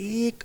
1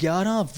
11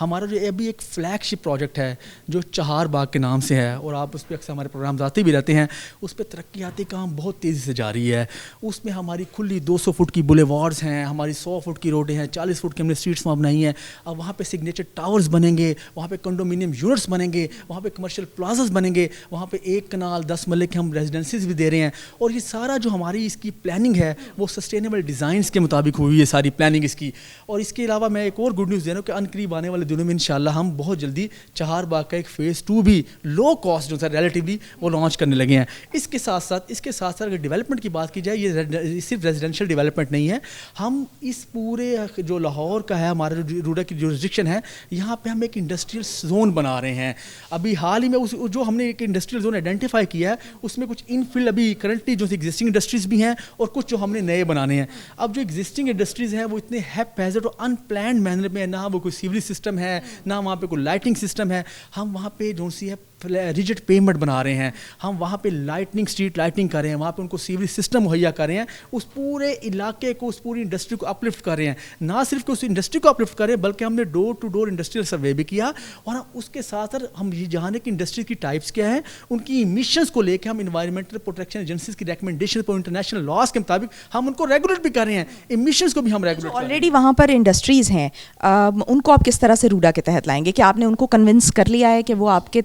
ہمارا جو ابھی ایک فلیگ شپ پروجیکٹ ہے جو چہار باغ کے نام سے ہے, اور آپ اس پہ اکثر ہمارے پروگرامز آتے بھی رہتے ہیں. اس پہ ترقیاتی کام بہت تیزی سے جاری ہے. اس میں ہماری کھلی 200 فٹ کی بولیوارڈز ہیں, ہماری 100 فٹ کی روڈیں ہیں, 40 فٹ کی ہم نے اسٹریٹس وہاں بنائی ہیں. اب وہاں پہ سگنیچر ٹاورز بنیں گے, وہاں پہ کنڈومینیم یونٹس بنیں گے, وہاں پہ کمرشل پلازاز بنیں گے, وہاں پہ 1 کنال 10 مرلے کے ہم ریزیڈنسیز بھی دے رہے ہیں. اور یہ سارا جو ہماری اس کی پلاننگ ہے وہ سسٹینیبل ڈیزائنس کے مطابق ہوئی ہے ساری پلاننگ اس کی. اور اس کے علاوہ میں ایک اور گڈ نیوز دے رہا ہوں کہ ان قریب آنے والے دنوں میں انشاءاللہ ہم بہت جلدی چہار باغ کا ایک فیز 2 بھی لو کاسٹ جو ہے ریلیٹیولی وہ لانچ کرنے لگے ہیں. اس کے ساتھ ساتھ اگر ڈیولپمنٹ کی بات کی جائے, یہ صرف ریزیڈینشیل ڈیولپمنٹ نہیں ہے. ہم اس پورے جو لاہور کا ہے ہمارا جو روڈا کی جورسڈکشن ہے, یہاں پہ ہم ایک انڈسٹریل زون بنا رہے ہیں. ابھی حال ہی میں جو ہم نے ایک انڈسٹریل زون آئیڈینٹیفائی کیا ہے اس میں کچھ انفل ابھی کرنٹلی جو ایگزسٹنگ انڈسٹریز بھی ہیں اور کچھ جو ہم نے نئے بنانے ہیں. اب جو ایگزسٹنگ انڈسٹریز ہیں وہ اتنے ہیپ ہیزرڈ اور ان پلانڈ مینر میں, نہ وہ کوئی سیوریج سسٹم ہے, نہ وہاں پہ کوئی لائٹنگ سسٹم ہے. ہم وہاں پہ جو سی ہے ریجڈ پیمنٹ بنا رہے ہیں, ہم وہاں پہ لائٹنگ اسٹریٹ لائٹنگ کر رہے ہیں, وہاں پہ ان کو سیوریج سسٹم مہیا کر رہے ہیں. اس پورے علاقے کو, اس پوری انڈسٹری کو اپلفٹ کر رہے ہیں. نہ صرف کہ اس انڈسٹری کو اپلفٹ کر رہے ہیں بلکہ ہم نے ڈور ٹو ڈور انڈسٹریل سروے بھی کیا, اور اس کے ساتھ ہم یہ جانے کی انڈسٹری کی ٹائپس کیا ہیں, ان کی ایمیشنز کو لے کے ہم انوائرمنٹل پروٹیکشن ایجنسیز کی ریکمنڈیشن پر انٹرنیشنل لاز کے مطابق ہم ان کو ریگولیٹ بھی کر رہے ہیں. ایمیشنز کو بھی ہم ریگولیٹ کر رہے ہیں. آلریڈی وہاں پر انڈسٹریز ہیں, ان کو آپ کس طرح سے روڈا کے تحت لائیں گے؟ کہ آپ نے ان کو کنونس کر لیا ہے کہ وہ آپ کے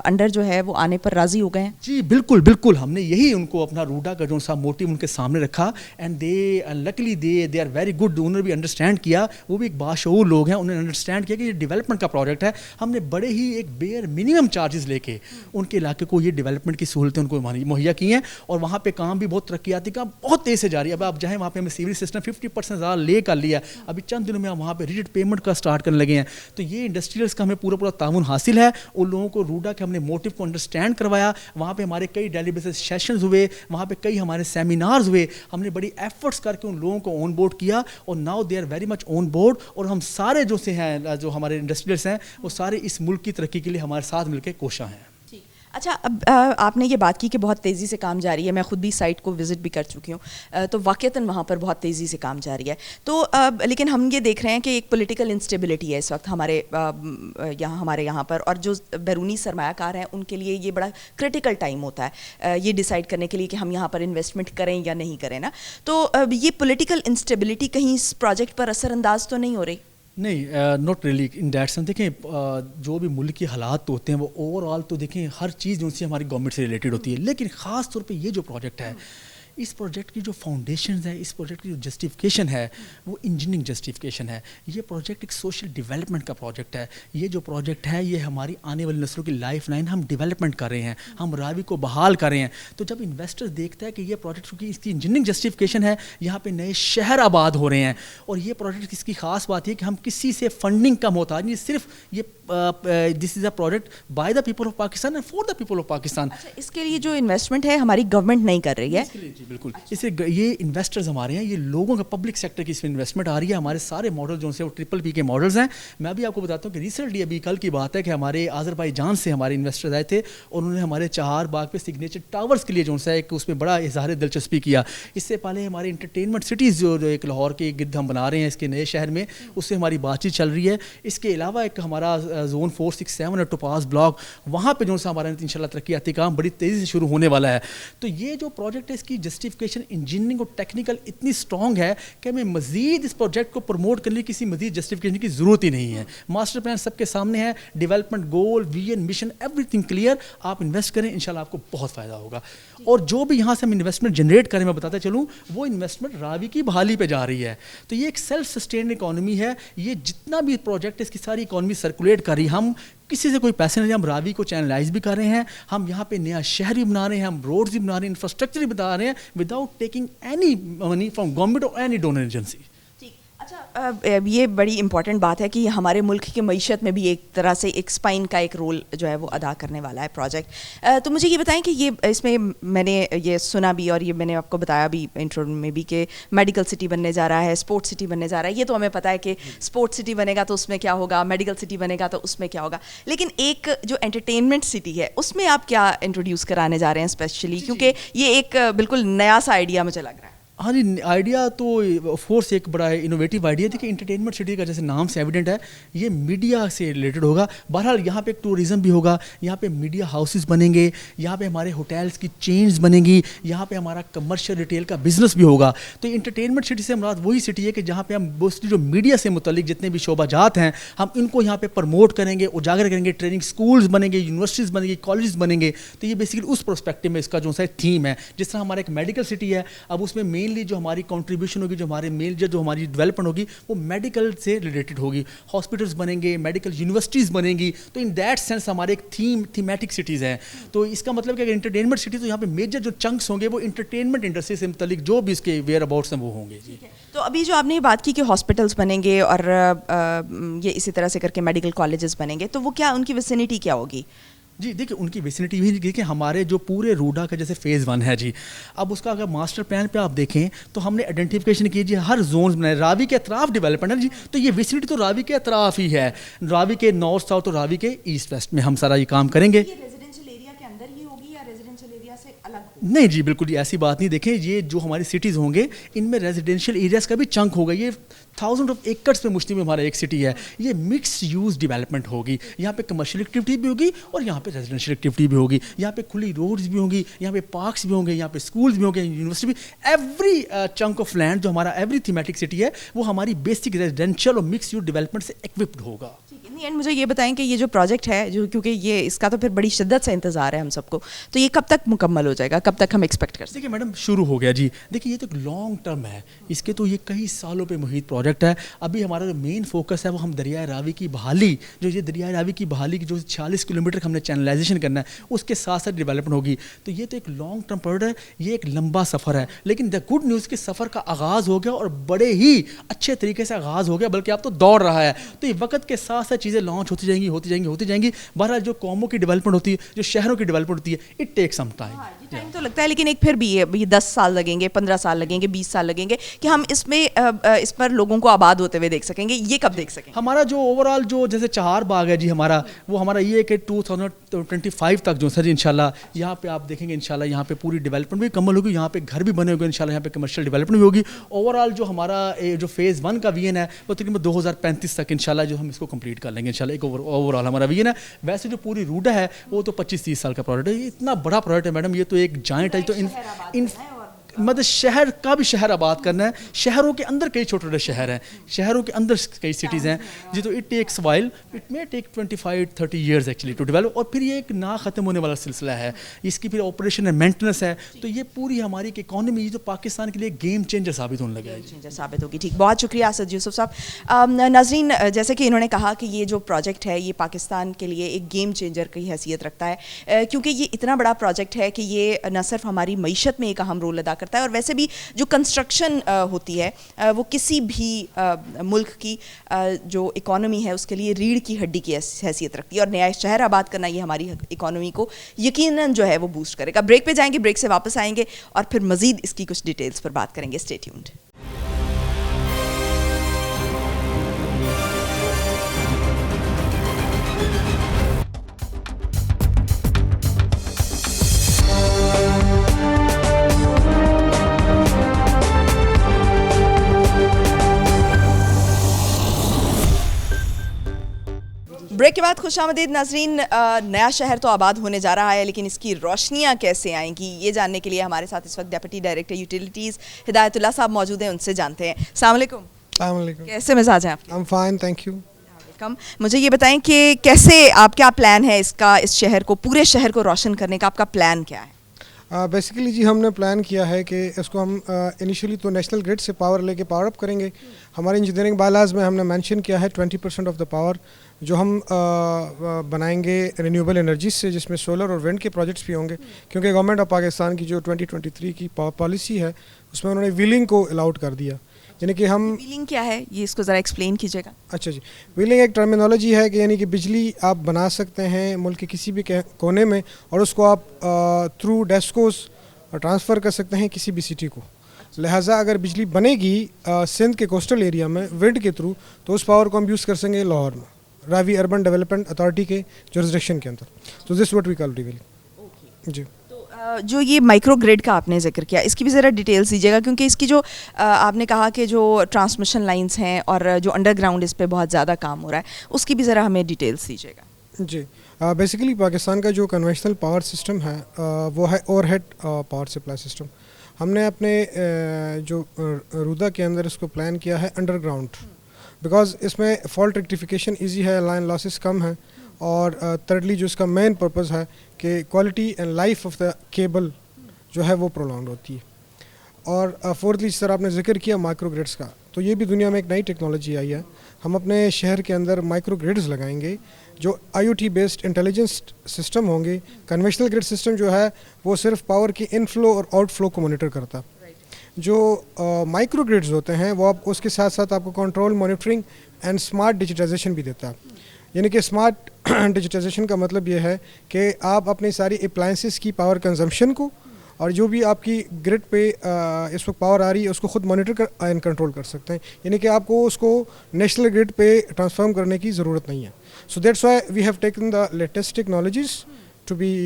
انڈر جو ہے وہ آنے پر راضی ہو گئے ہیں؟ جی بالکل ہم نے یہی ان کو اپنا روڈا کا جو سا موٹیو ان کے سامنے رکھا, and they luckily they are very good. انہوں نے بھی انڈرسٹینڈ کیا, وہ بھی ایک باشعور لوگ ہیں, انہوں نے انڈرسٹینڈ کیا کہ یہ ڈیولپمنٹ کا پروجیکٹ ہے. ہم نے بڑے ہی ایک بیئر منیمم چارجز لے کے ان کے علاقے کو یہ ڈیولپمنٹ کی سہولتیں ان کو مہیا کی ہیں, اور وہاں پہ کام بھی بہت ترقیاتی کام بہت تیز سے جاری ہے. اب آپ جائیں وہاں پہ ہمیں سیوریج سسٹم 50% زیادہ لے کر لیا, ابھی چند دنوں میں ہم وہاں پہ ریجڈ پیمنٹ کا اسٹارٹ کرنے لگے ہیں. تو یہ انڈسٹریلس کا ہمیں پورا تعاون حاصل ہے. ان لوگوں کو روڈا کے ہم نے موٹیو کو انڈرسٹینڈ کروایا, وہاں پہ ہمارے کئی ڈیلی بیسس سیشنز ہوئے, وہاں پہ کئی ہمارے سیمینارز ہوئے, ہم نے بڑی ایفرٹس کر کے ان لوگوں کو آن بورڈ کیا, اور now they are very much on board. اور ہم سارے جو سے ہیں جو ہمارے انڈسٹریلس ہیں وہ سارے اس ملک کی ترقی کے لیے ہمارے ساتھ مل کے کوشاں ہیں. اچھا, اب آپ نے یہ بات کی کہ بہت تیزی سے کام جاری ہے, میں خود بھی سائٹ کو وزٹ بھی کر چکی ہوں, تو واقعتاً وہاں پر بہت تیزی سے کام جاری ہے. تو لیکن ہم یہ دیکھ رہے ہیں کہ ایک پولیٹیکل انسٹیبلٹی ہے اس وقت ہمارے یہاں پر, اور جو بیرونی سرمایہ کار ہیں ان کے لیے یہ بڑا کرٹیکل ٹائم ہوتا ہے یہ ڈیسائیڈ کرنے کے لیے کہ ہم یہاں پر انویسٹمنٹ کریں یا نہیں کریں نا. تو یہ پولیٹیکل انسٹیبلٹی کہیں اس پروجیکٹ پر اثر انداز تو نہیں ہو رہی؟ نہیں, not really in that sense. دیکھیں جو بھی ملک کے حالات تو ہوتے ہیں وہ اوور آل تو دیکھیں ہر چیز جو سی ہماری گورنمنٹ سے ریلیٹڈ ہوتی ہے, لیکن خاص طور پہ یہ جو پروجیکٹ ہے, اس پروجیکٹ کی جو فاؤنڈیشنز ہیں, اس پروجیکٹ کی جو جسٹیفکیشن ہے وہ انجینئرنگ جسٹیفکیشن ہے. یہ پروجیکٹ ایک سوشل ڈیولپمنٹ کا پروجیکٹ ہے. یہ جو پروجیکٹ ہے یہ ہماری آنے والی نسلوں کی لائف لائن ہم ڈیولپمنٹ کر رہے ہیں, ہم راوی کو بحال کر رہے ہیں. تو جب انویسٹر دیکھتا ہے کہ یہ پروجیکٹ چونکہ اس کی انجینئرنگ جسٹیفکیشن ہے, یہاں پہ نئے شہر آباد ہو رہے ہیں, اور یہ پروجیکٹ اس کی خاص بات یہ کہ ہم کسی سے فنڈنگ کا محتاج نہیں, صرف یہ this is a project by the people of Pakistan and for the people of Pakistan. اس کے لیے جو انویسٹمنٹ ہے ہماری گورنمنٹ نہیں کر رہی ہے. جی بالکل, اس سے یہ انویسٹرز ہمارے ہیں, یہ لوگوں کا پبلک سیکٹر کی اس میں انویسٹمنٹ آ رہی ہے. ہمارے سارے ماڈل جو ہیں وہ TPP کے ماڈلز ہیں. میں بھی آپ کو بتاتا ہوں کہ ریسنٹلی ابھی کل کی بات ہے کہ ہمارے آذربائیجان سے ہمارے انویسٹرز آئے تھے, اور انہوں نے ہمارے چہار باغ پہ سگنیچر ٹاورز کے لیے جو ہے ایک اس میں بڑا اظہار دلچسپی کیا. اس سے پہلے ہمارے انٹرٹینمنٹ سٹیز جو ایک لاہور کے گرد ہم بنا رہے ہیں اس کے نئے شہر میں, اس سے ہماری بات چیت چل رہی ہے. اس کے علاوہ ایک ہمارا زون 467 اور ٹوپاز بلاک, وہاں پہ جو ہے ہمارا انشاءاللہ ترقیاتی کام بڑی تیزی سے شروع ہونے والا ہے. تو یہ جو پروجیکٹ ہے اس کی جسٹیفکیشن انجینئرنگ اور ٹیکنیکل اتنی اسٹرانگ ہے کہ ہمیں مزید اس پروجیکٹ کو پروموٹ کرنے کی کسی مزید جسٹیفکیشن کی ضرورت ہی نہیں ہے. ماسٹر پلان سب کے سامنے ہے, development goal, vision, mission, everything clear. آپ انویسٹ کریں, انشاءاللہ آپ کو بہت فائدہ ہوگا. اور جو بھی یہاں سے ہم انویسٹمنٹ جنریٹ کریں, میں بتاتا چلوں, وہ انویسٹمنٹ راوی کی بحالی پہ جا رہی ہے. تو یہ ایک سیلف سسٹینڈ اکانومی ہے. یہ جتنا بھی پروجیکٹ ہے اس کی ساری اکانومی سرکولیٹ کر رہی ہے. ہم کسی سے کوئی پیسے نہیں, ہم راوی کو چینلائز بھی کر رہے ہیں, ہم یہاں پہ نیا شہر بھی بنا رہے ہیں, ہم روڈز بھی بنا رہے ہیں, انفراسٹرکچر بھی بتا رہے ہیں, without taking any money from government اور اینی ڈونر ایجنسی. یہ بڑی امپورٹنٹ بات ہے کہ ہمارے ملک کی معیشت میں بھی ایک طرح سے ایک اسپائن کا ایک رول جو ہے وہ ادا کرنے والا ہے پروجیکٹ. تو مجھے یہ بتائیں کہ یہ اس میں میں نے یہ سنا بھی اور یہ میں نے آپ کو بتایا بھی انٹرو میں بھی کہ میڈیکل سٹی بننے جا رہا ہے, اسپورٹ سٹی بننے جا رہا ہے. یہ تو ہمیں پتہ ہے کہ اسپورٹ سٹی بنے گا تو اس میں کیا ہوگا, میڈیکل سٹی بنے گا تو اس میں کیا ہوگا, لیکن ایک جو انٹرٹینمنٹ سٹی ہے اس میں آپ کیا انٹروڈیوس کرانے جا رہے ہیں اسپیشلی, کیونکہ یہ ایک بالکل نیا سا آئیڈیا مجھے لگ رہا ہے. ہاں جی, آئیڈیا تو آف کورس ایک بڑا انوویٹیو آئیڈیا ہے کہ انٹرٹینمنٹ سٹی کا جیسے نام سے ایویڈنٹ ہے یہ میڈیا سے ریلیٹڈ ہوگا. بہرحال یہاں پہ ایک ٹورزم بھی ہوگا, یہاں پہ میڈیا ہاؤسز بنیں گے, یہاں پہ ہمارے ہوٹلس کی چینز بنیں گی, یہاں پہ ہمارا کمرشل ریٹیل کا بزنس بھی ہوگا. تو انٹرٹینمنٹ سٹی سے مراد وہی سٹی ہے کہ جہاں پہ ہم موسٹلی جو میڈیا سے متعلق جتنے بھی شعبہ جات ہیں ہم ان کو یہاں پہ پروموٹ کریں گے, اجاگر کریں گے. ٹریننگ اسکولز بنیں گے, یونیورسٹیز بنیں گی, کالجز بنیں گے. تو یہ بیسیکلی اس پروسپیکٹو میں اس کا جو سا تھیم ہے. جس طرح ہمارا ایک میڈیکل سٹی ہے, اب اس میں مینلی جو ہماری کنٹریبیوشن ہوگی, جو ہمارے میجر جو ہماری ڈیولپمنٹ ہوگی وہ میڈیکل سے ریلیٹڈ ہوگی. ہاسپٹلس بنیں گے, میڈیکل یونیورسٹیز بنیں گی. تو ان دیٹ سینس ہمارے ایک تھیمیٹک سٹیز ہیں. تو اس کا مطلب کہ اگر انٹرٹینمنٹ سٹی تو یہاں پہ میجر جو چنکس ہوں گے وہ انٹرٹینمنٹ انڈسٹری سے متعلق جو بھی اس کے ویئر اباؤٹس ہیں وہ ہوں گے. جی, تو ابھی جو آپ نے یہ بات کی کہ ہاسپٹلس بنیں گے اور یہ اسی طرح سے کر کے میڈیکل کالجز بنیں گے, تو وہ کیا ان کی ویسینٹی کیا ہوگی؟ جی دیکھیں ان کی ویسینٹی بھی دیکھیں ہمارے جو پورے روڈا کا جیسے فیز 1 ہے جی, اب اس کا اگر ماسٹر پلان پہ آپ دیکھیں تو ہم نے آئیڈینٹیفیکیشن کی جی ہر زونز بنائے. راوی کے اطراف ڈیولپمنٹ ہے جی, تو یہ ویسینٹی تو راوی کے اطراف ہی ہے. راوی کے نارتھ ساؤتھ اور راوی کے ایسٹ ویسٹ میں ہم سارا یہ کام کریں گے. نہیں جی بالکل ایسی بات نہیں. دیکھیں یہ جو ہماری سٹیز ہوں گے ان میں ریزیڈینشیل ایریاز کا بھی چنک ہوگا. یہ 1000 ایکڑس پہ مشتمل ہمارا ایک سٹی ہے. یہ مکس یوز ڈیولپمنٹ ہوگی. یہاں پہ کمرشل ایکٹیویٹی بھی ہوگی اور یہاں پہ ریزیڈینشیل ایکٹیویٹی بھی ہوگی. یہاں پہ کھلی روڈز بھی ہوں گی, یہاں پہ پارکس بھی ہوں گے, یہاں پہ اسکولز بھی ہوں گے, یونیورسٹی بھی. ایوری چنک آف لینڈ جو ہمارا ایوری تھیمیٹک سٹی ہے وہ ہماری بیسک ریزیڈینشیل اور مکس یوز ڈیولپمنٹ سے ایکوپڈ ہوگا. اینڈ مجھے یہ بتائیں کہ یہ جو پروجیکٹ ہے جو کیونکہ یہ اس کا تو پھر بڑی شدت سے انتظار ہے ہم سب کو, تو یہ کب تک مکمل ہو جائے گا, کب تک ہم ایکسپیکٹ کر سکتے ہیں؟ دیکھیے میڈم شروع ہو گیا جی. دیکھیے یہ تو ایک لانگ ٹرم ہے, اس کے تو یہ کئی سالوں پہ محیط پروجیکٹ ہے. ابھی ہمارا جو مین فوکس ہے وہ ہم دریائے راوی کی بحالی, جو یہ دریائے راوی کی بحالی کی جو 46 کلومیٹر ہم نے چینلائزیشن کرنا ہے اس کے ساتھ ساتھ ڈیولپمنٹ ہوگی. تو یہ تو ایک لانگ ٹرم پروجیکٹ ہے, یہ ایک لمبا سفر ہے. لیکن دا گڈ نیوز کہ سفر کا آغاز ہو گیا اور بڑے ہی اچھے طریقے سے آغاز ہو گیا, بلکہ اب تو دوڑ رہا ہے. تو یہ وقت کے ساتھ ساتھ چیزیں لانچ ہوتی جائیں گی. بہرحال جو قوموں کی ڈیولپمنٹ ہوتی ہے, جو شہروں کی ڈیولپمنٹ ہوتی ہے, it take some time. Time تو لگتا ہے, لیکن ایک پھر بھی یہ 10 سال لگیں گے, 15 سال لگیں گے, 20 سال لگیں گے کہ ہم اس میں اس پر لوگوں کو آباد ہوتے ہوئے دیکھ سکیں گے. یہ کب دیکھ سکیں گے؟ ہمارا جو اوور آل جو جیسے چہار باغ ہے جی ہمارا, وہ ہمارا یہ ہے کہ 2025 تک جو سر جی انشاءاللہ یہاں پہ آپ دیکھیں گے انشاءاللہ یہاں پہ پوری ڈیولپمنٹ بھی کمل ہوگی, یہاں پہ گھر بھی بنے ہوگے انشاءاللہ, یہاں پہ کمرشل ڈیولپمنٹ بھی ہوگی. اوور آل جو ہمارا جو فیز 1 کا ویژن ہے وہ تقریباً 2035 تک انشاءاللہ جو ہم اس کو کمپلیٹ کر لیں گے انشاءاللہ. ایک اوور آل ہمارا ویژن ہے. ویسے جو پوری روڈا ہے وہ تو 25-30 سال کا پروجیکٹ ہے. یہ اتنا بڑا پروجیکٹ ہے میڈم, یہ تو ایک جائنٹ ہے. تو مطلب شہر کا بھی شہر آباد کرنا ہے. شہروں کے اندر کئی چھوٹے چھوٹے شہر ہیں, شہروں کے اندر کئی سٹیز ہیں جی. تو it takes while, it may take 25-30 years actually to develop. اور پھر یہ ایک نہ ختم ہونے والا سلسلہ ہے, اس کی پھر آپریشن ہے, مینٹننس ہے. تو یہ پوری ہماری اکانومی جو پاکستان کے لیے گیم چینجر ثابت ہونے لگا ہے. چینجر ثابت ہوگی. ٹھیک, بہت شکریہ اسد یوسف صاحب. ناظرین, جیسے کہ انہوں نے کہا کہ یہ جو پروجیکٹ ہے یہ پاکستان کے لیے ایک گیم چینجر کی حیثیت رکھتا ہے, کیونکہ یہ اتنا بڑا پروجیکٹ ہے کہ یہ نہ صرف ہماری معیشت میں ایک اہم رول ادا کرتا ہے, اور ویسے بھی جو کنسٹرکشن ہوتی ہے وہ کسی بھی ملک کی جو اکانومی ہے اس کے لیے ریڑھ کی ہڈی کی حیثیت رکھتی ہے, اور نیا شہر آباد کرنا یہ ہماری اکانومی کو یقیناً جو ہے وہ بوسٹ کرے گا. بریک پہ جائیں گے, بریک سے واپس آئیں گے اور پھر مزید اس کی کچھ ڈیٹیلز پر بات کریں گے. Stay tuned. بریک کے بعد خوش آمدید ناظرین. نیا شہر تو آباد ہونے جا رہا ہے, لیکن اس کی روشنیاں کیسے آئیں گی یہ جاننے کے لیے ہمارے ساتھ اس وقت ڈیپٹی ڈائریکٹر یوٹیلیٹیز ہدایت اللہ صاحب موجود ہیں, ان سے جانتے ہیں. السلام علیکم. السلام علیکم. کیسے مزاج ہیں آپ کے؟ I'm fine, thank you. Welcome. مجھے یہ بتائیں کہ کیسے آپ کیا پلان ہے اس کا, اس شہر کو, پورے شہر کو روشن کرنے کا آپ کا پلان کیا ہے؟ بیسیکلی جی ہم نے پلان کیا ہے کہ اس کو ہم انیشلی تو نیشنل گرڈ سے پاور لے کے پاور اپ کریں گے. ہمارے انجینئرنگ بالاز میں ہم نے مینشن کیا ہے 20% آف دا پاور جو ہم بنائیں گے رینیویبل انرجیز سے, جس میں سولر اور ونڈ کے پروجیکٹس بھی ہوں گے, کیونکہ گورنمنٹ آف پاکستان کی جو 2023 کی پالیسی ہے اس میں انہوں نے ویلنگ کو الاؤڈ کر دیا یعنی کہ ہم ویلنگ کیا ہے یہ اس کو ذرا ایکسپلین کیجیے گا. اچھا جی، ویلنگ ایک ٹرمینالوجی ہے کہ یعنی کہ بجلی آپ بنا سکتے ہیں ملک کے کسی بھی کونے میں اور اس کو آپ تھرو ڈیسکوز ٹرانسفر کر سکتے ہیں کسی بھی سٹی کو. لہٰذا اگر بجلی بنے گی سندھ کے کوسٹل ایریا میں ونڈ کے تھرو تو اس پاور کو ہم یوز کر سکیں گے لاہور میں راوی اربن ڈیولپمنٹ اتھارٹی کے جورسڈکشن کے اندر. تو this what we call re willing. جی جو یہ مائکرو گریڈ کا آپ نے ذکر کیا اس کی بھی ذرا ڈیٹیلس دیجیے گا کیونکہ اس کی جو آپ نے کہا کہ جو ٹرانسمیشن لائنس ہیں اور جو انڈر گراؤنڈ اس پہ بہت زیادہ کام ہو رہا ہے اس کی بھی ذرا ہمیں ڈیٹیلس دیجیے گا. جی بیسیکلی پاکستان کا جو کنونشنل پاور سسٹم ہے وہ ہے overhead power supply system. ہم نے اپنے جو رودا کے اندر اس کو پلان کیا ہے انڈر گراؤنڈ بیکاز اس میں فالٹ ریکٹیفیکیشن ایزی ہے, لائن لاسز کم ہیں, اور تھرڈلی جو اس کا مین پرپز ہے کہ quality and life of the cable جو ہے وہ پرولونگڈ ہوتی ہے. اور فورتھلی جس طرح آپ نے ذکر کیا مائکرو گریڈس کا, تو یہ بھی دنیا میں ایک نئی ٹیکنالوجی آئی ہے. ہم اپنے شہر کے اندر مائکرو گریڈز لگائیں گے جو I O T based intelligence system ہوں گے. کنونشنل گریڈ سسٹم جو ہے وہ صرف پاور کی ان فلو اور آؤٹ فلو کو مانیٹر کرتا ہے. جو مائکرو گریڈز ہوتے ہیں وہ آپ اس کے ساتھ ساتھ آپ کو control, monitoring and smart digitisation بھی دیتا ہے. یعنی کہ اسمارٹ ڈیجیٹائزیشن کا مطلب یہ ہے کہ آپ اپنی ساری اپلائنسز کی پاور کنزمپشن کو اور جو بھی آپ کی گرڈ پہ اس وقت پاور آ رہی ہے اس کو خود مانیٹر اینڈ کنٹرول کر سکتے ہیں. یعنی کہ آپ کو اس کو نیشنل گرڈ پہ ٹرانسفارم کرنے کی ضرورت نہیں ہے. So that's why we have taken the latest technologies to be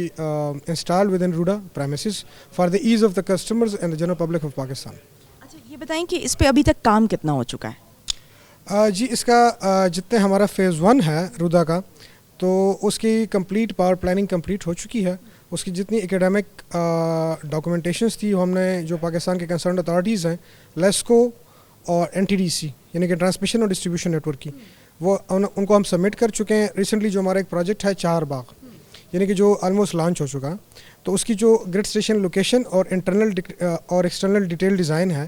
installed within Ruda premises for the ease of the customers and the general public of Pakistan. اچھا یہ بتائیں کہ اس پہ ابھی تک کام کتنا ہو چکا ہے؟ جی اس کا جتنے ہمارا فیز 1 ہے رودا کا تو اس کی کمپلیٹ پاور پلاننگ کمپلیٹ ہو چکی ہے. اس کی جتنی اکیڈمک ڈاکومنٹیشنس تھی وہ ہم نے جو پاکستان کے کنسرنڈ اتھارٹیز ہیں لیسکو اور این ٹی ڈی سی یعنی کہ ٹرانسمیشن اور ڈسٹریبیوشن نیٹ ورک کی وہ ان کو ہم سبمٹ کر چکے ہیں. ریسنٹلی جو ہمارا ایک پروجیکٹ ہے چار باغ یعنی کہ جو آلموسٹ لانچ ہو چکا, تو اس کی جو گرڈ اسٹیشن لوکیشن اور انٹرنل اور ایکسٹرنل ڈیٹیل ڈیزائن ہے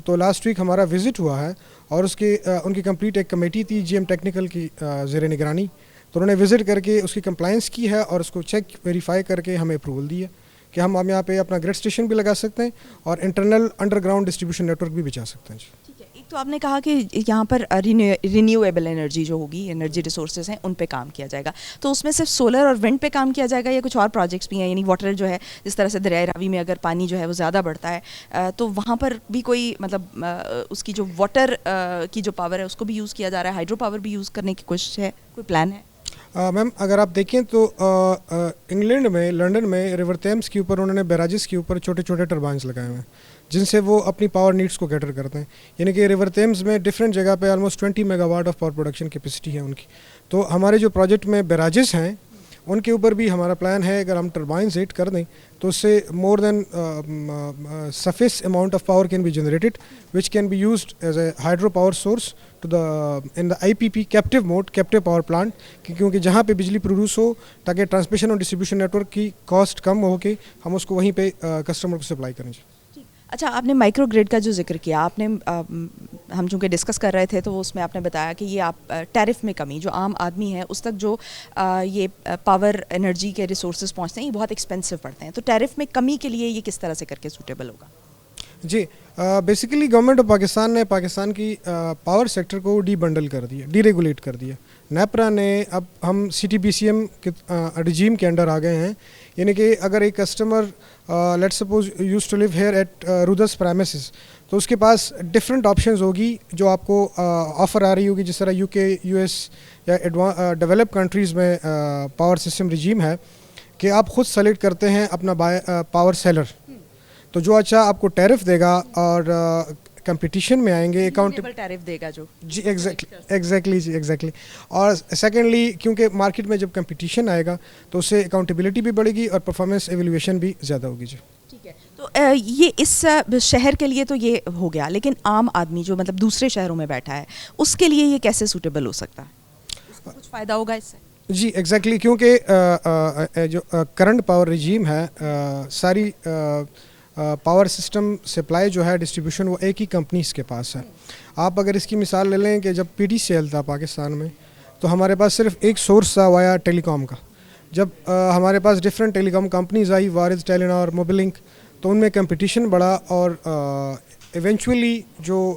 تو لاسٹ ویک ہمارا وزٹ ہوا ہے اور اس کی ان کی کمپلیٹ ایک کمیٹی تھی جی ایم ٹیکنیکل کی زیر نگرانی, تو انہوں نے وزٹ کر کے اس کی کمپلائنس کی ہے اور اس کو چیک ویریفائی کر کے ہمیں اپروول دی ہے کہ ہم یہاں پہ اپنا گرڈ اسٹیشن بھی لگا سکتے ہیں اور internal underground distribution network بھی بچا سکتے ہیں. ٹھیک ہے, ایک تو آپ نے کہا کہ یہاں پر رینیویبل انرجی جو ہوگی, انرجی ریسورسز ہیں ان پہ کام کیا جائے گا, تو اس میں صرف سولر اور ونڈ پہ کام کیا جائے گا یا کچھ اور پروجیکٹس بھی ہیں؟ یعنی واٹر جو ہے جس طرح سے دریائے راوی میں اگر پانی جو ہے وہ زیادہ بڑھتا ہے تو وہاں پر بھی کوئی مطلب اس کی جو واٹر کی جو پاور ہے اس کو بھی یوز کیا جا رہا ہے, ہائیڈرو پاور بھی یوز کرنے کی کوشش ہے, کوئی پلان ہے؟ میم اگر آپ دیکھیں تو انگلینڈ میں لنڈن میں ریور تھیمس کے اوپر انہوں نے بیراجز کے اوپر چھوٹے چھوٹے ٹربائنس لگائے ہوئے ہیں جن سے وہ اپنی پاور نیڈس کو کیٹر کرتے ہیں. یعنی کہ ریور تھیمس میں ڈفرینٹ جگہ پہ almost 20 mega what of power production capacity ہے ان کی. تو ہمارے جو پروجیکٹ میں بیراجز ہیں ان کے اوپر بھی ہمارا پلان ہے اگر ہم ٹربائنز ہیٹ کر دیں تو اس سے more than sufficient amount of power can be generated which can be used as a hydro power source to the in the I P P captive mode, captive power plant, کیونکہ جہاں پہ بجلی produce ہو تاکہ transmission اور distribution network کی cost کم ہو کے ہم اس کو وہیں پہ کسٹمر کو سپلائی کریں. اچھا آپ نے مائکرو گریڈ کا جو ذکر کیا, آپ نے ہم چونکہ ڈسکس کر رہے تھے تو اس میں آپ نے بتایا کہ یہ آپ ٹیرف میں کمی, جو عام آدمی ہے اس تک جو یہ پاور انرجی کے ریسورسز پہنچتے ہیں یہ بہت ایکسپینسو پڑتے ہیں, تو ٹیرف میں کمی کے لیے یہ کس طرح سے کر کے سوٹیبل ہوگا؟ جی بیسیکلی گورنمنٹ آف پاکستان نے پاکستان کی پاور سیکٹر کو ڈی بنڈل کر دیا, ڈی ریگولیٹ کر دیا. نیپرا نے اب ہم C T B C M کے رجیم کے انڈر آ گئے ہیں. یعنی کہ اگر ایک customer let suppose use to leave here at رودس پریمیسز تو اس کے پاس ڈفرینٹ آپشنز ہوگی جو آپ کو آفر آ رہی ہوگی, جس طرح یو کے, یو ایس یا ڈیولپ کنٹریز میں پاور سسٹم رجیم ہے کہ آپ خود سلیکٹ کرتے ہیں اپنا پاور سیلر, تو جو اچھا آپ کو ٹیرف دے گا اور کمپٹیشن میں آئیں گے اکاؤنٹیبل ٹیرف دے گا جو جی ایگزیکٹلی جی ایگزیکٹلی. اور سیکنڈلی کیونکہ مارکیٹ میں جب کمپٹیشن آئے گا تو اس سے اکاؤنٹیبلٹی بھی بڑھے گی اور پرفارمنس ایویلویشن بھی زیادہ ہوگی. جی ٹھیک ہے, تو یہ اس شہر کے لیے تو یہ ہو گیا, لیکن عام آدمی جو مطلب دوسرے شہروں میں بیٹھا ہے اس کے لیے یہ کیسے سوٹیبل ہو سکتا ہے؟ اس کو کچھ فائدہ ہوگا اس سے؟ جی ایگزیکٹلی, کیونکہ جو کرنٹ پاور رجیم ہے ساری پاور سسٹم سپلائی جو ہے ڈسٹریبیوشن وہ ایک ہی کمپنیز کے پاس ہے. آپ اگر اس کی مثال لے لیں کہ جب پی ٹی سی ایل تھا پاکستان میں تو ہمارے پاس صرف ایک سورس تھا وایا ٹیلی کام کا. جب ہمارے پاس ڈفرینٹ ٹیلی کام کمپنیز آئی, وارز, ٹیلینار, موبی لنک, تو ان میں کمپٹیشن بڑھا اور ایونچولی جو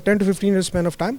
10 to 15 years span of time.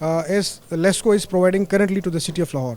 as LESCO is providing currently to the city of Lahore.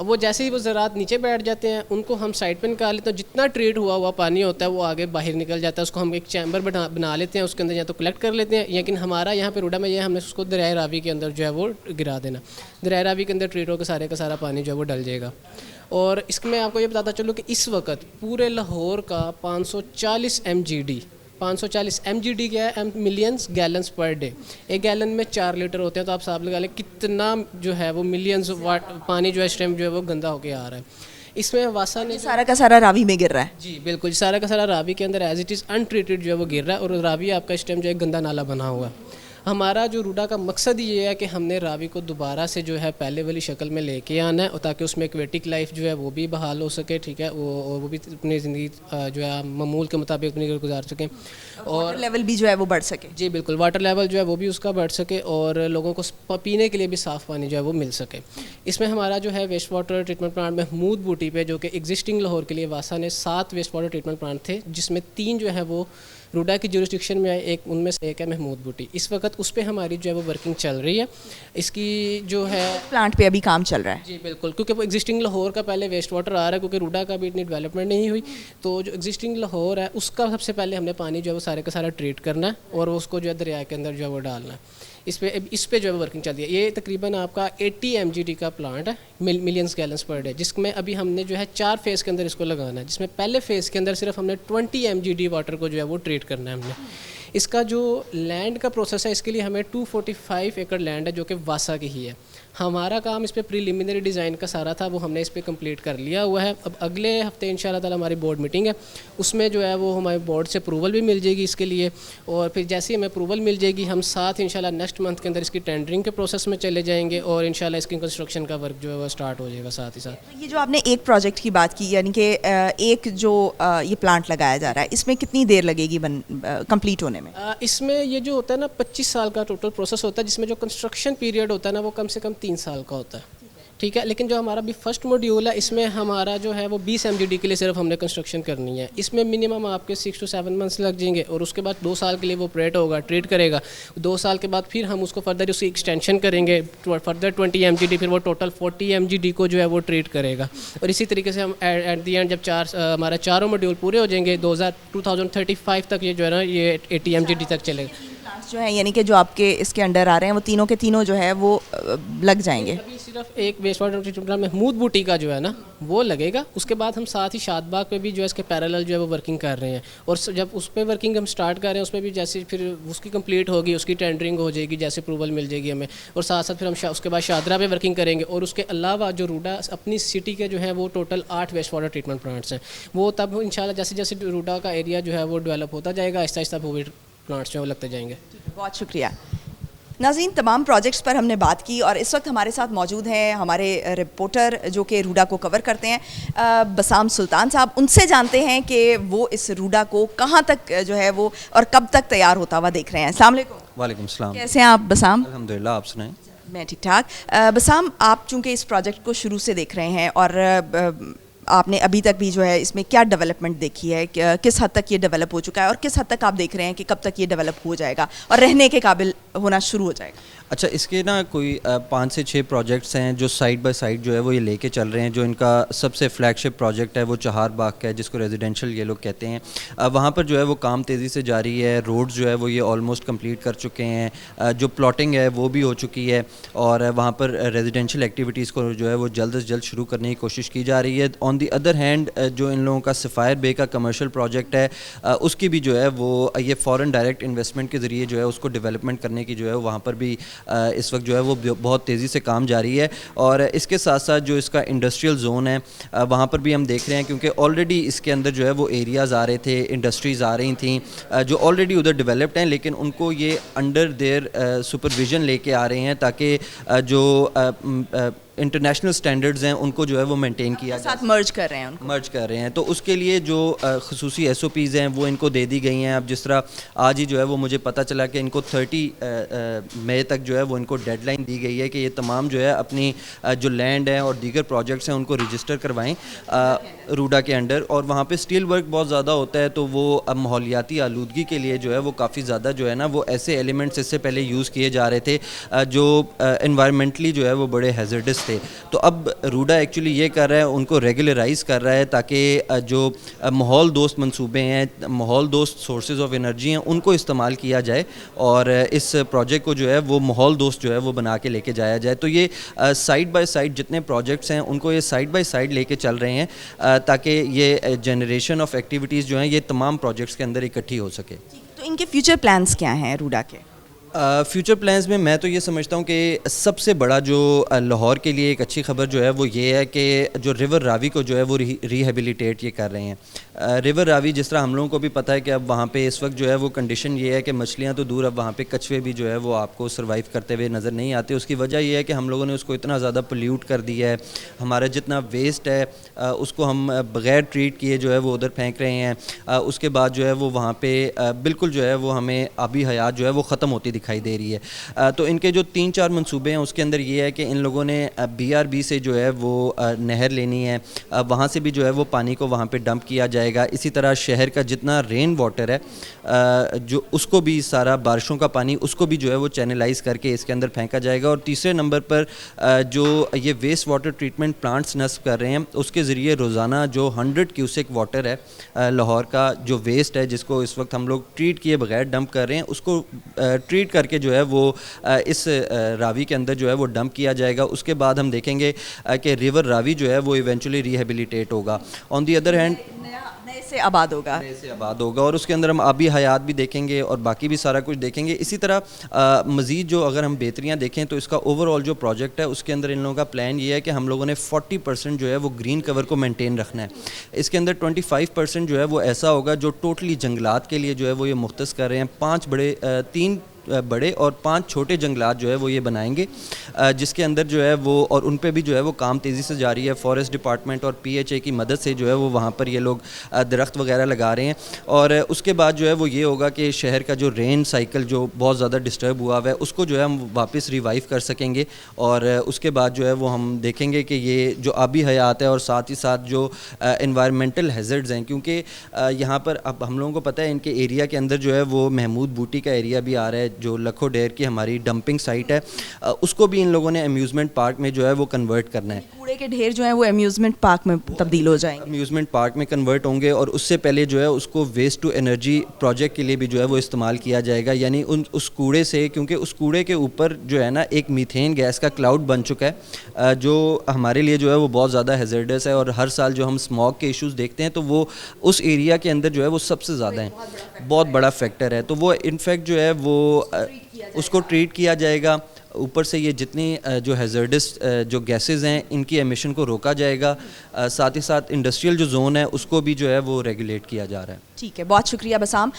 اب وہ جیسے ہی وہ ذرات نیچے بیٹھ جاتے ہیں ان کو ہم سائڈ پہ نکال لیتے ہیں. جتنا ٹریٹ ہوا پانی ہوتا ہے وہ آگے باہر نکل جاتا ہے. اس کو ہم ایک چیمبر بنا لیتے ہیں, اس کے اندر یا تو کلیکٹ کر لیتے ہیں, لیکن ہمارا یہاں پہ روڈا میں یہ ہم نے اس کو دریائے راوی کے اندر جو ہے وہ گرا دینا. دریائے راوی کے اندر ٹریٹ ہو کے سارے کا سارا پانی جو ہے وہ ڈل جائے گا. اور اس میں آپ کو یہ بتاتا چلوں کہ اس وقت پورے لاہور کا 540 MGD 540 MGD کیا ہے, ملینز گیلنس پر ڈے. ایک گیلن میں 4 لیٹر ہوتے ہیں, تو آپ حساب لگا لیں کتنا جو ہے وہ ملینز پانی جو ہے اس ٹائم جو ہے وہ گندا ہو کے آ رہا ہے. اس میں واسا نے سارا کا سارا راوی میں گر رہا ہے. جی بالکل, سارا کا سارا راوی کے اندر as it is untreated جو ہے وہ گر رہا ہے, اور راوی آپ کا اس ٹائم جو ہے گندا نالا بنا ہوا ہے. ہمارا جو روڈا کا مقصد یہ ہے کہ ہم نے راوی کو دوبارہ سے جو ہے پہلے والی شکل میں لے کے آنا ہے, اور تاکہ اس میں ایکویٹک لائف جو ہے وہ بھی بحال ہو سکے. ٹھیک ہے, وہ بھی اپنی زندگی جو ہے معمول کے مطابق اپنی گزار سکیں, اور لیول بھی جو ہے وہ بڑھ سکے. جی بالکل, واٹر لیول جو ہے وہ بھی اس کا بڑھ سکے, اور لوگوں کو پینے کے لیے بھی صاف پانی جو ہے وہ مل سکے. اس میں ہمارا جو ہے waste water treatment plant Mahmood Booti پہ, جو کہ ایگزسٹنگ لاہور کے لیے واسا نے 7 ویسٹ واٹر ٹریٹمنٹ پلانٹ تھے, جس میں 3 جو ہے وہ روڈا کی جورسڈکشن میں آئے, ان میں سے ایک ہے محمود بوٹی. اس وقت اس پہ ہماری جو ہے وہ ورکنگ چل رہی ہے. اس کی جو ہے پلانٹ پہ ابھی کام چل رہا ہے. جی بالکل, کیونکہ وہ ایگزسٹنگ لاہور کا پہلے ویسٹ واٹر آ رہا ہے, کیونکہ روڈا کا بھی اتنی ڈیولپمنٹ نہیں ہوئی, تو جو ایگزسٹنگ لاہور ہے اس کا سب سے پہلے ہم نے پانی جو ہے وہ سارے کا سارا ٹریٹ کرنا ہے, اور اس کو جو ہے دریا کے اندر جو ہے وہ ڈالنا ہے. اس پہ جو ہے ورکنگ چل رہی ہے. یہ تقریباً آپ کا 80 MGD کا پلانٹ ہے, ملینز گیلنس پر ڈے, جس میں ابھی ہم نے جو ہے 4 فیز کے اندر اس کو لگانا ہے, جس میں پہلے فیز کے اندر صرف ہم نے 20 MGD واٹر کو جو ہے وہ ٹریٹ کرنا ہے ہم نے. اس کا جو لینڈ کا پروسیس ہے, اس کے لیے ہمیں 245 ایکڑ لینڈ ہے جو کہ واسا کی ہی ہے. ہمارا کام اس پہ پریلیمنری ڈیزائن کا سارا تھا, وہ ہم نے اس پہ کمپلیٹ کر لیا ہوا ہے. اب اگلے ہفتے انشاءاللہ تعالی ہماری بورڈ میٹنگ ہے, اس میں جو ہے وہ ہمارے بورڈ سے اپروول بھی مل جائے گی اس کے لیے, اور پھر جیسے ہی ہمیں اپروول مل جائے گی ہم ساتھ انشاءاللہ نیکسٹ منتھ کے اندر اس کی ٹینڈرنگ کے پروسیس میں چلے جائیں گے, اور انشاءاللہ اس کی کنسٹرکشن کا ورک جو ہے وہ اسٹارٹ ہو جائے گا ساتھ ہی ساتھ. یہ جو آپ نے ایک پروجیکٹ کی بات کی, یعنی کہ ایک جو یہ پلانٹ لگایا جا رہا ہے, اس میں کتنی دیر لگے گی کمپلیٹ ہونے میں؟ اس میں یہ جو ہوتا ہے نا 25 سال کا ٹوٹل پروسیس ہوتا ہے, جس میں جو کنسٹرکشن پیریڈ ہوتا ہے نا وہ کم سے کم 3 سال کا ہوتا ہے. ٹھیک ہے, لیکن جو ہمارا بھی فرسٹ ماڈیول ہے اس میں ہمارا جو ہے وہ 20 MGD کے لیے صرف ہم نے کنسٹرکشن کرنی ہے. اس میں منیمم آپ کے 6 to 7 months لگ جائیں گے, اور اس کے بعد 2 سال کے لیے وہ آپریٹ ہوگا, ٹریٹ کرے گا. 2 سال کے بعد پھر ہم اس کو فردر اس کی ایکسٹینشن کریں گے, فردر 20 MGD, پھر وہ ٹوٹل 40 MGD کو جو ہے وہ ٹریٹ کرے گا. اور اسی طریقے سے ہم ایٹ دی اینڈ جب ہمارا چاروں ماڈیول پورے ہو جائیں گے 2035 تک یہ جو ہے نا یہ 80 MGD تک چلے گا. جو ہے یعنی کہ جو آپ کے اس کے انڈر آ رہے ہیں وہ تینوں کے تینوں جو ہے وہ لگ جائیں گے. ابھی صرف ایک waste water treatment plant Mahmood Booti کا جو ہے نا وہ لگے گا. اس کے بعد ہم ساتھ ہی شاد باغ پہ بھی جو ہے اس کے پیرالل جو ہے وہ ورکنگ کر رہے ہیں, اور جب اس پہ ورکنگ ہم سٹارٹ کر رہے ہیں اس میں بھی جیسے پھر اس کی کمپلیٹ ہوگی, اس کی ٹینڈرنگ ہو جائے گی, جیسے اپروول مل جائے گی ہمیں, اور ساتھ ساتھ پھر ہم اس کے بعد شادرہ پہ ورکنگ کریں گے. اور اس کے علاوہ جو روڈا اپنی سٹی کے جو ہیں وہ total 8 waste water treatment plants ہیں, وہ تب انشاءاللہ جیسے جیسے روڈا کا ایریا جو ہے وہ ڈیولپ ہوتا جائے گا آہستہ آہستہ وہ پلانٹس جو ہے وہ لگتے جائیں گے. بہت شکریہ. ناظرین, تمام پروجیکٹس پر ہم نے بات کی, اور اس وقت ہمارے ساتھ موجود ہیں ہمارے رپورٹر جو کہ روڈا کو کور کرتے ہیں, بسام سلطان صاحب. ان سے جانتے ہیں کہ وہ اس روڈا کو کہاں تک جو ہے وہ اور کب تک تیار ہوتا ہوا دیکھ رہے ہیں. السلام علیکم. وعلیکم السلام. کیسے ہیں آپ بسام؟ الحمدللہ, آپ سنائیں. میں ٹھیک ٹھاک. بسام, آپ چونکہ اس پروجیکٹ کو شروع سے دیکھ رہے ہیں, اور آپ نے ابھی تک بھی جو ہے اس میں کیا ڈیولپمنٹ دیکھی ہے, کس حد تک یہ ڈیولپ ہو چکا ہے, اور کس حد تک آپ دیکھ رہے ہیں کہ کب تک یہ ڈیولپ ہو جائے گا اور رہنے کے قابل ہونا شروع ہو جائے گا؟ اچھا, اس کے نا کوئی 5 سے 6 پروجیکٹس ہیں جو سائڈ بائی سائڈ جو ہے وہ یہ لے کے چل رہے ہیں. جو ان کا سب سے فلیگ شپ پروجیکٹ ہے وہ چہار باغ کا ہے, جس کو ریزیڈینشل یہ لوگ کہتے ہیں. وہاں پر جو ہے وہ کام تیزی سے جاری ہے. روڈز جو ہے وہ یہ آلموسٹ کمپلیٹ کر چکے ہیں, جو پلاٹنگ ہے وہ بھی ہو چکی ہے, اور وہاں پر ریزیڈینشل ایکٹیویٹیز کو جو ہے وہ جلد از جلد شروع کرنے کی کوشش کی جا رہی ہے. آن دی ادر ہینڈ جو ان لوگوں کا سفائر بے کا کمرشل پروجیکٹ ہے, اس کی بھی جو ہے وہ یہ فورن ڈائریکٹ انویسٹمنٹ کے ذریعے جو ہے اس کو ڈیولپمنٹ کرنے کی جو ہے وہاں پر بھی اس وقت جو ہے وہ بہت تیزی سے کام جاری ہے. اور اس کے ساتھ ساتھ جو اس کا انڈسٹریل زون ہے وہاں پر بھی ہم دیکھ رہے ہیں, کیونکہ آلریڈی اس کے اندر جو ہے وہ ایریاز آ رہے تھے, انڈسٹریز آ رہی تھیں جو آلریڈی ادھر ڈیولپڈ ہیں, لیکن ان کو یہ انڈر دیئر سپرویژن لے کے آ رہے ہیں تاکہ جو انٹرنیشنل سٹینڈرڈز ہیں ان کو جو ہے وہ مینٹین کیا جائے, ساتھ مرج کر رہے ہیں, مرج کر رہے ہیں. تو اس کے لیے جو خصوصی SOPs ہیں وہ ان کو دے دی گئی ہیں. اب جس طرح آج ہی جو ہے وہ مجھے پتہ چلا کہ ان کو 30 مئی تک جو ہے وہ ان کو ڈیڈ لائن دی گئی ہے کہ یہ تمام جو ہے اپنی جو لینڈ ہیں اور دیگر پروجیکٹس ہیں ان کو رجسٹر کروائیں روڈا کے انڈر. اور وہاں پہ اسٹیل ورک بہت زیادہ ہوتا ہے, تو وہ اب ماحولیاتی آلودگی کے لیے جو ہے وہ کافی زیادہ جو ہے نا وہ ایسے ایلیمنٹس اس سے پہلے یوز کیے جا رہے تھے جو انوائرمنٹلی جو ہے وہ بڑے ہیزرڈس پروجیکٹس تھے. تو اب روڈا ایکچولی یہ کر رہا ہے, ان کو ریگولرائز کر رہا ہے تاکہ جو ماحول دوست منصوبے ہیں, ماحول دوست سورسز آف انرجی ہیں, ان کو استعمال کیا جائے اور اس پروجیکٹ کو جو ہے وہ ماحول دوست جو ہے وہ بنا کے لے کے جایا جائے. تو یہ سائڈ بائی سائڈ جتنے پروجیکٹس ہیں ان کو یہ سائڈ بائی سائڈ لے کے چل رہے ہیں تاکہ یہ جنریشن آف ایکٹیویٹیز جو ہیں یہ تمام پروجیکٹس کے اندر اکٹھی ہو سکے. تو ان کے فیوچر پلانس کیا ہیں روڈا کے؟ فیوچر پلانز میں تو یہ سمجھتا ہوں کہ سب سے بڑا جو لاہور کے لیے ایک اچھی خبر جو ہے وہ یہ ہے کہ جو ریور راوی کو جو ہے وہ ریہیبلیٹیٹ یہ کر رہے ہیں. ریور راوی جس طرح ہم لوگوں کو بھی پتہ ہے کہ اب وہاں پہ اس وقت جو ہے وہ کنڈیشن یہ ہے کہ مچھلیاں تو دور, اب وہاں پہ کچھوے بھی جو ہے وہ آپ کو سروائیو کرتے ہوئے نظر نہیں آتے. اس کی وجہ یہ ہے کہ ہم لوگوں نے اس کو اتنا زیادہ پولیوٹ کر دیا ہے, ہمارا جتنا ویسٹ ہے اس کو ہم بغیر ٹریٹ کیے جو ہے وہ ادھر پھینک رہے ہیں. اس کے بعد جو ہے وہ وہاں پہ بالکل جو ہے وہ ہمیں آبی حیات جو ہے وہ ختم ہوتی دکھائی دے رہی ہے. تو ان کے جو 3-4 منصوبے ہیں اس کے اندر یہ ہے کہ ان لوگوں نے BRB سے جو ہے وہ نہر لینی ہے, وہاں سے بھی جو ہے وہ پانی کو وہاں پہ ڈمپ کیا جائے گا. اسی طرح شہر کا جتنا رین واٹر ہے جو اس کو بھی سارا بارشوں کا پانی اس کو بھی جو ہے وہ چینلائز کر کے اس کے اندر پھینکا جائے گا. اور تیسرے نمبر پر جو یہ ویسٹ واٹر ٹریٹمنٹ پلانٹس نصب کر رہے ہیں اس کے ذریعے روزانہ جو 100 کیوسک واٹر ہے لاہور کا جو ویسٹ ہے جس کو اس وقت ہم لوگ ٹریٹ کیے بغیر ڈمپ کر رہے ہیں, اس کو ٹریٹ کر کے جو ہے وہ اس راوی کے اندر جو ہے وہ ڈمپ کیا جائے گا. اس کے بعد ہم دیکھیں گے کہ ریور راوی جو ہے وہ ایونچولی ریہیبلیٹیٹ ہوگا. آن دی ادر ہینڈ نئے سے آباد ہوگا اور اس کے اندر ہم آبی حیات بھی دیکھیں گے اور باقی بھی سارا کچھ دیکھیں گے. اسی طرح مزید جو اگر ہم بہتریاں دیکھیں تو اس کا اوور آل جو پروجیکٹ ہے اس کے اندر ان لوگوں کا پلان یہ ہے کہ ہم لوگوں نے 40% جو ہے وہ گرین کور کو مینٹین رکھنا ہے. اس کے اندر 25% جو ہے وہ ایسا ہوگا جو ٹوٹلی جنگلات کے لیے جو ہے وہ یہ مختص کر رہے ہیں. 3 بڑے اور 5 چھوٹے جنگلات جو ہے وہ یہ بنائیں گے جس کے اندر جو ہے وہ اور ان پہ بھی جو ہے وہ کام تیزی سے جاری ہے. فارسٹ ڈپارٹمنٹ اور PHA کی مدد سے جو ہے وہ وہاں پر یہ لوگ درخت وغیرہ لگا رہے ہیں. اور اس کے بعد جو ہے وہ یہ ہوگا کہ شہر کا جو رین سائیکل جو بہت زیادہ ڈسٹرب ہوا ہوا ہے اس کو جو ہے ہم واپس ریوائیو کر سکیں گے. اور اس کے بعد جو ہے وہ ہم دیکھیں گے کہ یہ جو آبی حیات ہے اور ساتھ ہی ساتھ جو انوائرمنٹل ہیزرڈز ہیں, کیونکہ یہاں پر اب ہم لوگوں کو پتہ ہے ان کے ایریا کے اندر جو ہے وہ محمود بوٹی کا ایریا بھی آ رہا ہے جو لکھو ڈیر کی ہماری ڈمپنگ سائٹ ہے, اس کو بھی ان لوگوں نے امیوزمنٹ پارک میں جو ہے وہ کنورٹ کرنا ہے. کوڑے کے ڈھیر جو ہیں وہ امیوزمنٹ پارک میں تبدیل ہو جائیں گے, امیوزمنٹ پارک میں کنورٹ ہوں گے. اور اس سے پہلے جو ہے اس کو ویسٹ ٹو انرجی پروجیکٹ کے لیے بھی جو ہے وہ استعمال کیا جائے گا. یعنی اس کوڑے سے, کیونکہ اس کوڑے کے اوپر جو ہے نا ایک میتھین گیس کا کلاؤڈ بن چکا ہے جو ہمارے لیے جو ہے وہ بہت زیادہ ہیزرڈس ہے. اور ہر سال جو ہم اسموگ کے ایشوز دیکھتے ہیں تو وہ اس ایریا کے اندر جو ہے وہ سب سے زیادہ ہیں, بہت بڑا فیکٹر ہے. تو وہ انفیکٹ جو ہے وہ اس کو ٹریٹ کیا جائے گا. اوپر سے یہ جتنی جو ہیزرڈس جو گیسز ہیں ان کی ایمیشن کو روکا جائے گا. ساتھ ہی ساتھ انڈسٹریل جو زون ہے اس کو بھی جو ہے وہ ریگولیٹ کیا جا رہا ہے. ٹھیک ہے, بہت شکریہ بسام.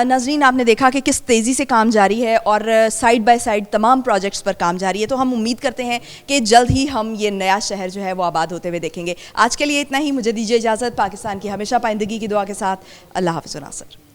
ناظرین, آپ نے دیکھا کہ کس تیزی سے کام جاری ہے اور سائڈ بائی سائڈ تمام پروجیکٹس پر کام جاری ہے. تو ہم امید کرتے ہیں کہ جلد ہی ہم یہ نیا شہر جو ہے وہ آباد ہوتے ہوئے دیکھیں گے. آج کے لیے اتنا ہی, مجھے دیجیے اجازت. پاکستان کی ہمیشہ پائندگی کی دعا کے ساتھ اللہ حافظ و ناصر.